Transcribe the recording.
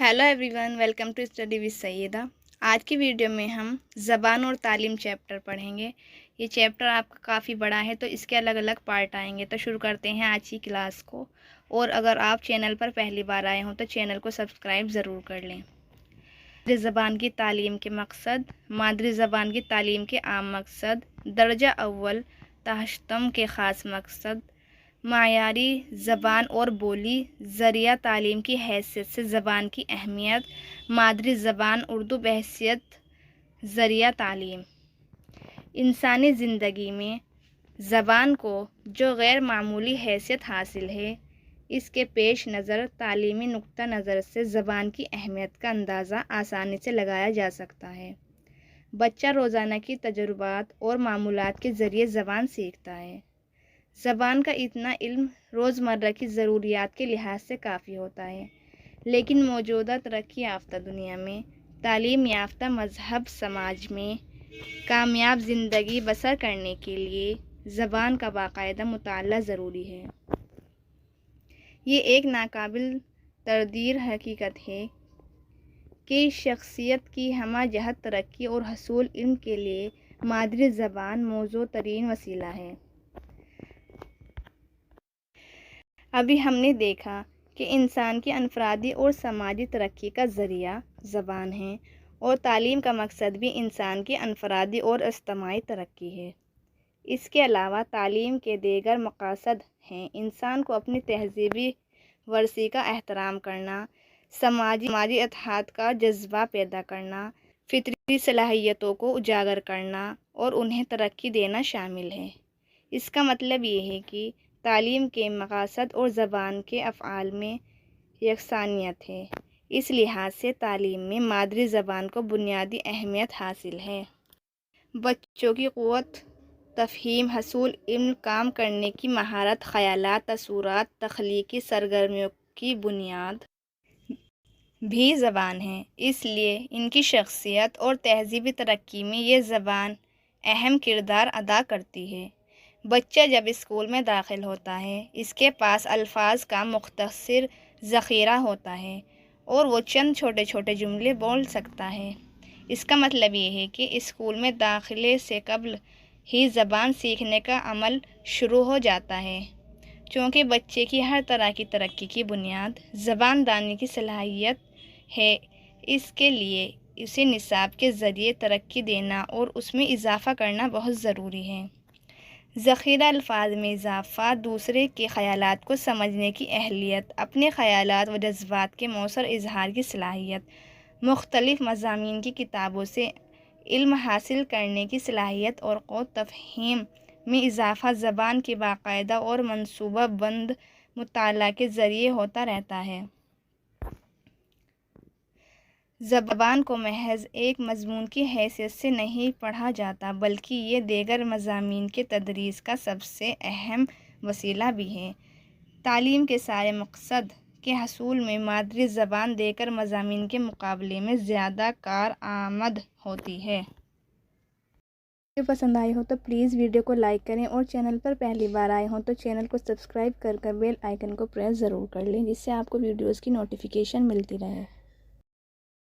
Hello everyone, welcome to study with Syeda. आज की video में हम ज़बान और तालीम चैप्टर पढ़ेंगे। ये चैप्टर आपका काफ़ी बड़ा है तो इसके अलग अलग पार्ट आएंगे। तो शुरू करते हैं आज की क्लास को। और अगर आप चैनल पर पहली बार आए हों तो चैनल को सब्सक्राइब ज़रूर कर लें। मादरी ज़बान की तालीम के मकसद। मादरी ज़बान की तालीम के आम मकसद। दर्जा अव्वल तहश्तम के ख़ास मकसद। मायारी ज़बान और बोली ज़रिया तालीम की हैसियत से ज़बान की अहमियत। मादरी ज़बान उर्दू बहैसियत ज़रिया तालीम। इंसानी ज़िंदगी में ज़बान को जो गैर मामूली हैसियत हासिल है, इसके पेश नज़र तालीमी नुक्ता नज़र से ज़बान की अहमियत का अंदाज़ा आसानी से लगाया जा सकता है। बच्चा रोज़ाना की तजुर्बात और मामूलात के ज़रिए ज़बान सीखता है। ज़बान का इतना इल्म रोज़मर्रा की ज़रूरियात के लिहाज से काफ़ी होता है, लेकिन मौजूदा तरक्की याफ्ता दुनिया में तालीम याफ्ता मज़हब समाज में कामयाब ज़िंदगी बसर करने के लिए ज़बान का बाकायदा मुताला ज़रूरी है। ये एक नाकाबिल तरदीर हकीकत है कि शख्सियत की हमा जहत तरक्की और हसूल इल्म के लिए मादरी ज़बान मौजू तरीन वसीला है। अभी हमने देखा कि इंसान की अनफरादी और समाजी तरक्की का ज़रिया ज़बान है और तालीम का मकसद भी इंसान की अनफरादी और इज्तिमाई तरक्की है। इसके अलावा तालीम के दीगर मक़ासद हैं इंसान को अपनी तहज़ीबी वर्सी का एहतराम करना, समाजी इत्तेहाद का जज्बा पैदा करना, फितरी सलाहियतों को उजागर करना और उन्हें तरक्की देना शामिल है। इसका मतलब ये है कि तालीम के मक़ासद और ज़बान के अफ़आल में यकसानियत है। इस लिहाज से तालीम में मादरी ज़बान को बुनियादी अहमियत हासिल है। बच्चों की क़ुव्वत तफ़हीम, हसूल इल्म, काम करने की महारत, ख़यालात, तसव्वुरात, तख़लीक़ी सरगर्मियों की बुनियाद भी ज़बान है। इसलिए इनकी शख्सियत और तहज़ीबी तरक्की में ये ज़बान अहम किरदार अदा करती है। बच्चा जब स्कूल में दाखिल होता है, इसके पास अल्फाज का मुख्तसर ज़ख़ीरा होता है और वो चंद छोटे छोटे जुमले बोल सकता है। इसका मतलब ये है कि स्कूल में दाखिले से कबल ही ज़बान सीखने का अमल शुरू हो जाता है। चूँकि बच्चे की हर तरह की तरक्की की बुनियाद ज़बान दानी की सलाहियत है, इसके लिए इसे निसाब के ज़रिए तरक्की देना और उसमें इजाफ़ा करना बहुत ज़रूरी है। ज़ख़ीरा अल्फाज में इजाफ़ा, दूसरे के ख़यालात को समझने की अहलियत, अपने ख़यालात व जज्बात के मौसर इजहार की सलाहियत, मुख्तलिफ़ मज़ामीन की किताबों से इल्म हासिल करने की सलाहियत और क़ौत तफ़हीम में इजाफ़ा ज़बान के बाकायदा और मनसूबा बंद मुताला के ज़रिए होता रहता है। ज़बान को महज एक मज़मून की हैसियत से नहीं पढ़ा जाता, बल्कि ये दीगर मज़ामीन के तदरीस का सबसे अहम वसीला भी है। तालीम के सारे मकसद के हसूल में मादरी ज़बान दीगर मज़ामीन के मुकाबले में ज़्यादा कारआमद होती है। वीडियो पसंद आई हो तो प्लीज़ वीडियो को लाइक करें और चैनल पर पहली बार आए हों तो चैनल को सब्सक्राइब कर बेल आइकन को प्रेस ज़रूर कर लें, जिससे आपको वीडियोज़ की नोटिफिकेशन मिलती रहे।